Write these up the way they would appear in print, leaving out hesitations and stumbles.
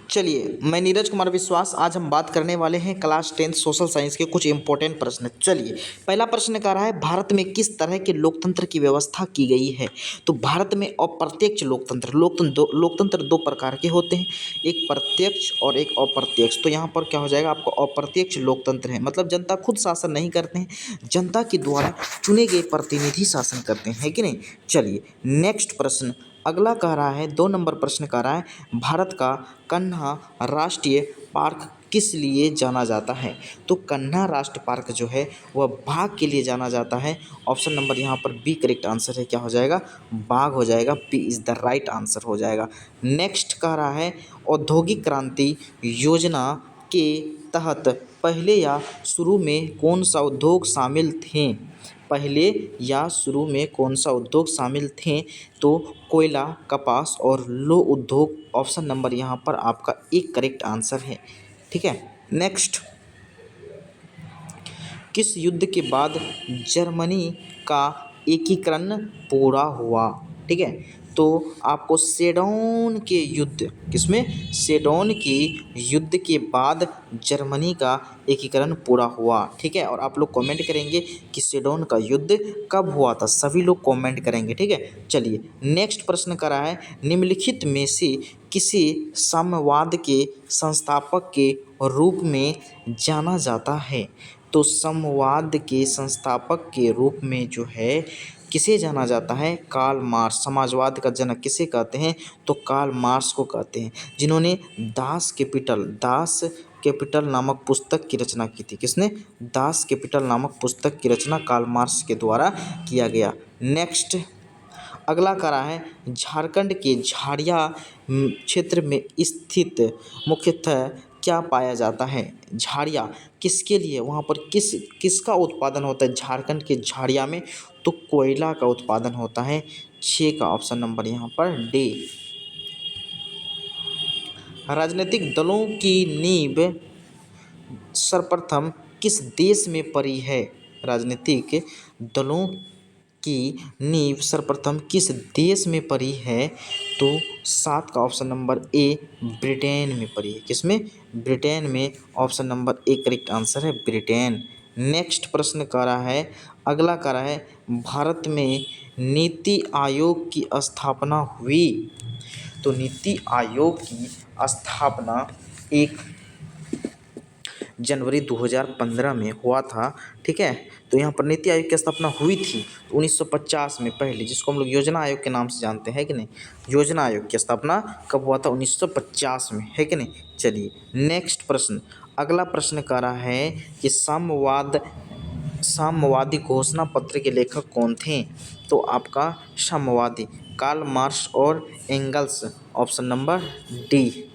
चलिए, मैं नीरज कुमार विश्वास। आज हम बात करने वाले हैं क्लास 10th सोशल साइंस के कुछ इंपॉर्टेंट प्रश्न। चलिए, पहला प्रश्न कह रहा है भारत में किस तरह के लोकतंत्र की व्यवस्था की गई है। तो भारत में अप्रत्यक्ष लोकतंत्र दो प्रकार के होते हैं, एक प्रत्यक्ष और एक अप्रत्यक्ष। तो यहाँ पर क्या हो जाएगा, आपको अप्रत्यक्ष लोकतंत्र है, मतलब जनता खुद शासन नहीं करते हैं, जनता के द्वारा चुने गए प्रतिनिधि शासन करते हैं, है कि नहीं। चलिए, नेक्स्ट प्रश्न अगला कह रहा है, 2 नंबर प्रश्न कह रहा है भारत का कन्हा राष्ट्रीय पार्क किस लिए जाना जाता है। तो कन्हा राष्ट्रीय पार्क जो है वह बाघ के लिए जाना जाता है। ऑप्शन नंबर यहाँ पर बी करेक्ट आंसर है, क्या हो जाएगा, बाघ हो जाएगा, B is the right answer हो जाएगा। नेक्स्ट कह रहा है औद्योगिक क्रांति योजना के तहत पहले या शुरू में कौन सा उद्योग शामिल थे। पहले या शुरू में कौन सा उद्योग शामिल थे। तो कोयला, कपास और लौह उद्योग। ऑप्शन नंबर यहाँ पर आपका एक करेक्ट आंसर है, ठीक है। नेक्स्ट, किस युद्ध के बाद जर्मनी का एकीकरण पूरा हुआ। ठीक है, तो आपको सेडोन के युद्ध, किसमें, सेडोन के युद्ध के बाद जर्मनी का एकीकरण पूरा हुआ। ठीक है, और आप लोग कमेंट करेंगे कि सेडोन का युद्ध कब हुआ था, सभी लोग कमेंट करेंगे। ठीक है, चलिए नेक्स्ट प्रश्न करा है निम्नलिखित में से किसी साम्यवाद के संस्थापक के रूप में जाना जाता है। तो साम्यवाद के संस्थापक के रूप में जो है किसे जाना जाता है, कार्ल मार्क्स। समाजवाद का जनक किसे कहते हैं, तो कार्ल मार्क्स को कहते हैं, जिन्होंने दास कैपिटल नामक पुस्तक की रचना की थी। किसने, दास कैपिटल नामक पुस्तक की रचना कार्ल मार्क्स के द्वारा किया गया। नेक्स्ट अगला करा है झारखंड के झाड़िया क्षेत्र में स्थित मुख्यतः क्या पाया जाता है। झाड़िया किसके लिए, वहाँ पर किसका उत्पादन होता है झारखंड के झाड़िया में, तो कोयला का उत्पादन होता है। 6 का ऑप्शन नंबर यहाँ पर डी। राजनीतिक दलों की नींव सर्वप्रथम किस देश में पड़ी है। राजनीतिक दलों की नींव सर्वप्रथम किस देश में पड़ी है। तो 7 का ऑप्शन नंबर ए ब्रिटेन में पड़ी है। किसमें, ब्रिटेन में। Option number A correct answer है, ब्रिटेन। नेक्स्ट प्रश्न कह रहा है, अगला कह रहा है भारत में नीति आयोग की स्थापना हुई। तो नीति आयोग की स्थापना 1 जनवरी 2015 में हुआ था। ठीक है, तो यहाँ पर नीति आयोग की स्थापना हुई थी 1950 में पहले, जिसको हम लोग योजना आयोग के नाम से जानते हैं कि नहीं। योजना आयोग की स्थापना कब हुआ था, 1950 में, है कि नहीं। चलिए नेक्स्ट प्रश्न अगला प्रश्न कह रहा है कि साम्यवादी घोषणा पत्र के लेखक कौन थे। तो आपका साम्यवादी कार्ल मार्क्स और angles. Option number D.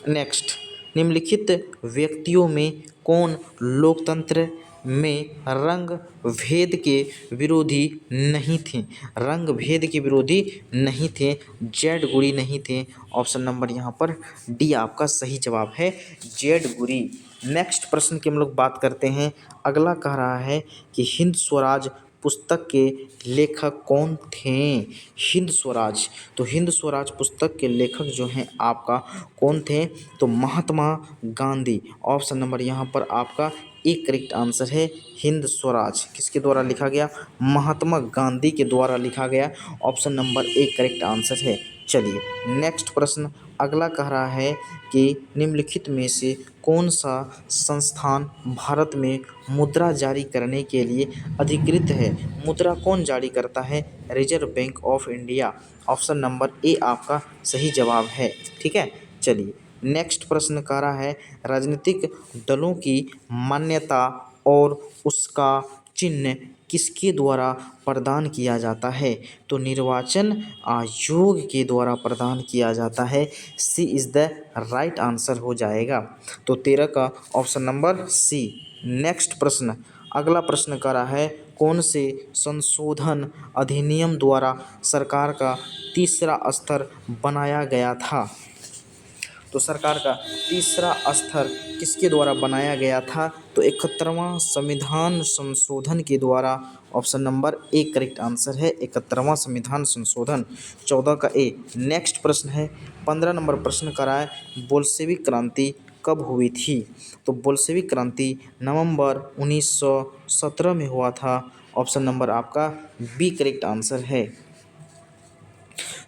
Next, निम्नलिखित व्यक्तियों में कौन लोकतंत्र में रंग भेद के विरोधी नहीं थे। रंग भेद के विरोधी नहीं थे, जेड गुरी नहीं थे। ऑप्शन नंबर यहाँ पर डी आपका सही जवाब है, जेड गुरी। नेक्स्ट प्रश्न की हम लोग बात करते हैं। अगला कह रहा है कि हिंद स्वराज पुस्तक के लेखक कौन थे। हिंद स्वराज, तो हिंद स्वराज पुस्तक के लेखक जो हैं आपका कौन थे, तो महात्मा गांधी। ऑप्शन नंबर यहाँ पर आपका एक करेक्ट आंसर है, हिंद स्वराज किसके द्वारा लिखा गया, महात्मा गांधी के द्वारा लिखा गया। ऑप्शन नंबर एक करेक्ट आंसर है। चलिए नेक्स्ट प्रश्न अगला कह रहा है कि निम्नलिखित में से कौन सा संस्थान भारत में मुद्रा जारी करने के लिए अधिकृत है। मुद्रा कौन जारी करता है, reserve bank of India. Option number A आपका सही जवाब है, ठीक है। चलिए नेक्स्ट प्रश्न कह रहा है राजनीतिक दलों की मान्यता और उसका चिन्ह किसके द्वारा प्रदान किया जाता है। तो निर्वाचन आयोग के द्वारा प्रदान किया जाता है। सी इज़ द राइट आंसर हो जाएगा। तो 13 का ऑप्शन नंबर सी। नेक्स्ट प्रश्न अगला प्रश्न कह रहा है कौन से संशोधन अधिनियम द्वारा सरकार का तीसरा स्तर बनाया गया था। तो सरकार का तीसरा स्तर किसके द्वारा बनाया गया था? तो 71वां संविधान संशोधन के द्वारा। Option number A correct answer है 71वां संविधान संशोधन। 14 का ए। नेक्स्ट प्रश्न है 15 नंबर प्रश्न करा है बोल्शेविक क्रांति कब हुई थी? तो बोल्शेविक क्रांति नवंबर 1917 में हुआ था। ऑप्शन नंबर आपका बी करेक्ट आंसर है।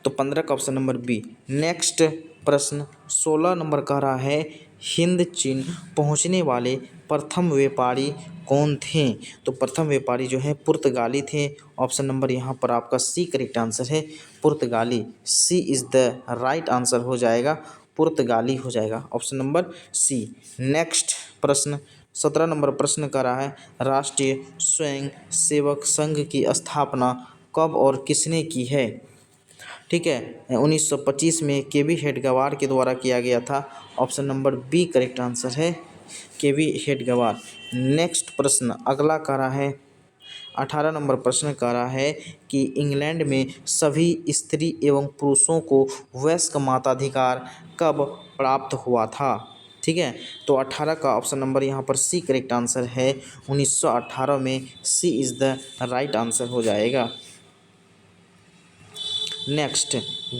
तो 15 का ऑप्शन नंबर बी। नेक्स्ट प्रश्न 16 नंबर कह रहा है हिंद चीन पहुंचने वाले प्रथम व्यापारी कौन थे? तो प्रथम व्यापारी जो है पुर्तगाली थे। ऑप्शन नंबर यहाँ पर आपका सी करेक्ट आंसर है पुर्तगाली। सी इज़ द राइट आंसर हो जाएगा, पुर्तगाली हो जाएगा ऑप्शन नंबर सी। नेक्स्ट प्रश्न 17 नंबर प्रश्न कर रहा है राष्ट्रीय स्वयं सेवक संघ की स्थापना कब और किसने की है? ठीक है, 1925 में केवी हेडगेवार के द्वारा किया गया था। Option number B correct answer है केवी हेडगेवार। नेक्स्ट प्रश्न अगला कह रहा है 18 नंबर प्रश्न कह रहा है कि इंग्लैंड में सभी स्त्री एवं पुरुषों को वयस्क मताधिकार कब प्राप्त हुआ था? ठीक है, तो 18 का ऑप्शन नंबर यहाँ पर सी करेक्ट आंसर है 1918 में। सी इज़ द राइट आंसर हो जाएगा। नेक्स्ट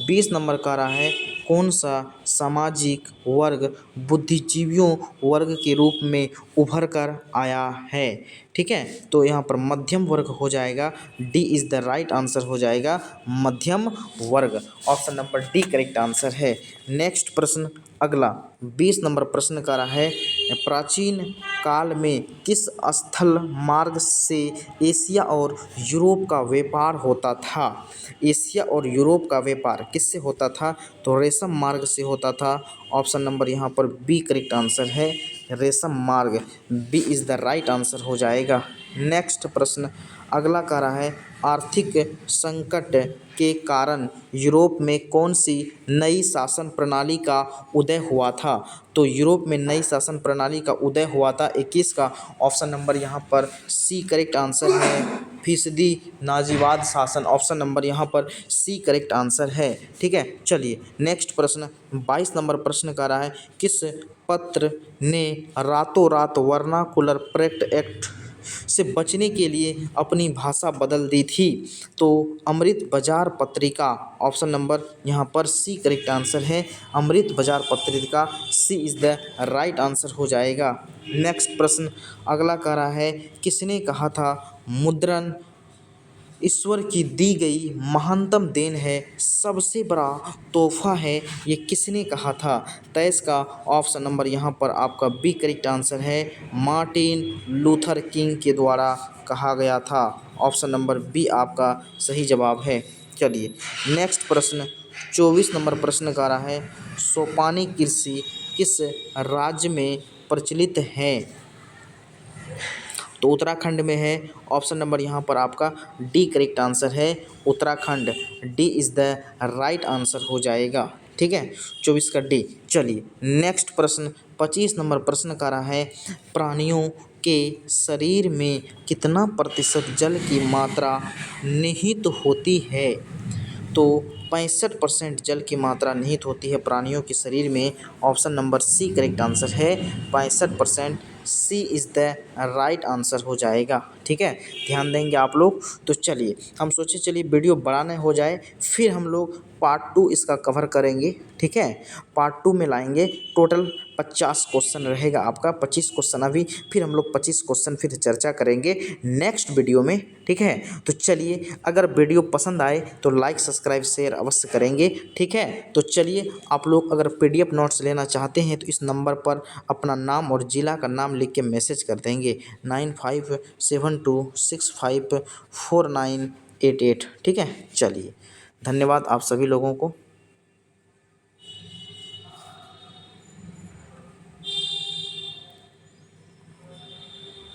20 नंबर का रहा है कौन सा सामाजिक वर्ग बुद्धिजीवियों वर्ग के रूप में उभर कर आया है? ठीक है, तो यहाँ पर मध्यम वर्ग हो जाएगा। D is the right answer हो जाएगा मध्यम वर्ग। Option number D correct answer है। नेक्स्ट प्रश्न अगला 20 नंबर प्रश्न का रहा है प्राचीन काल में किस स्थल मार्ग से एशिया और यूरोप का व्यापार होता था? एशिया और यूरोप का व्यापार किससे होता था? तो रेशम मार्ग से होता था। ऑप्शन नंबर यहाँ पर बी करेक्ट आंसर है रेशम मार्ग। B is the right answer हो जाएगा। नेक्स्ट प्रश्न अगला कह रहा है आर्थिक संकट के कारण यूरोप में कौन सी नई शासन प्रणाली का उदय हुआ था? तो यूरोप में नई शासन प्रणाली का उदय हुआ था 21 का। ऑप्शन नंबर यहाँ पर सी करेक्ट आंसर है फीसदी नाजीवाद शासन। ऑप्शन नंबर यहाँ पर सी करेक्ट आंसर है। ठीक है, चलिए नेक्स्ट प्रश्न 22 नंबर प्रश्न का रहा है किस पत्र ने रातों रात वर्नाकुलर प्रेक्ट एक्ट से बचने के लिए अपनी भाषा बदल दी थी? तो अमृत बाजार पत्रिका। ऑप्शन नंबर यहाँ पर सी करेक्ट आंसर है अमृत बाजार पत्रिका। सी इज़ द राइट आंसर हो जाएगा। नेक्स्ट प्रश्न अगला कह रहा है किसने कहा था मुद्रण ईश्वर की दी गई महानतम देन है, सबसे बड़ा तोहफा है, ये किसने कहा था? तो इसका ऑप्शन नंबर यहाँ पर आपका बी करेक्ट आंसर है मार्टिन लूथर किंग के द्वारा कहा गया था। ऑप्शन नंबर बी आपका सही जवाब है। चलिए नेक्स्ट प्रश्न 24 नंबर प्रश्न का रहा है सोपानी कृषि किस राज्य में प्रचलित है? तो उत्तराखंड में है। ऑप्शन नंबर यहाँ पर आपका डी करेक्ट आंसर है Uttarakhand. D is the right answer हो जाएगा। ठीक है, 24 का डी। चलिए नेक्स्ट प्रश्न 25 नंबर प्रश्न का रहा है प्राणियों के शरीर में कितना प्रतिशत जल की मात्रा निहित होती है? तो 65% जल की मात्रा निहित होती है प्राणियों के शरीर में। Option number C correct answer है 65%। C is the right answer हो जाएगा। ठीक है, ध्यान देंगे आप लोग। तो चलिए हम सोचे चलिए वीडियो बड़ा न हो जाए, फिर हम लोग पार्ट 2 इसका कवर करेंगे। ठीक है, पार्ट 2 में लाएंगे। टोटल 50 क्वेश्चन रहेगा आपका, 25 क्वेश्चन अभी, फिर हम लोग 25 क्वेश्चन फिर चर्चा करेंगे नेक्स्ट वीडियो में। ठीक है, तो चलिए अगर वीडियो पसंद आए तो लाइक सब्सक्राइब शेयर अवश्य करेंगे। ठीक है, तो चलिए आप लोग अगर PDF नोट्स लेना चाहते हैं तो इस नंबर पर अपना नाम और ज़िला का नाम लिख के मैसेज कर देंगे 9572654988। ठीक है, चलिए धन्यवाद आप सभी लोगों को।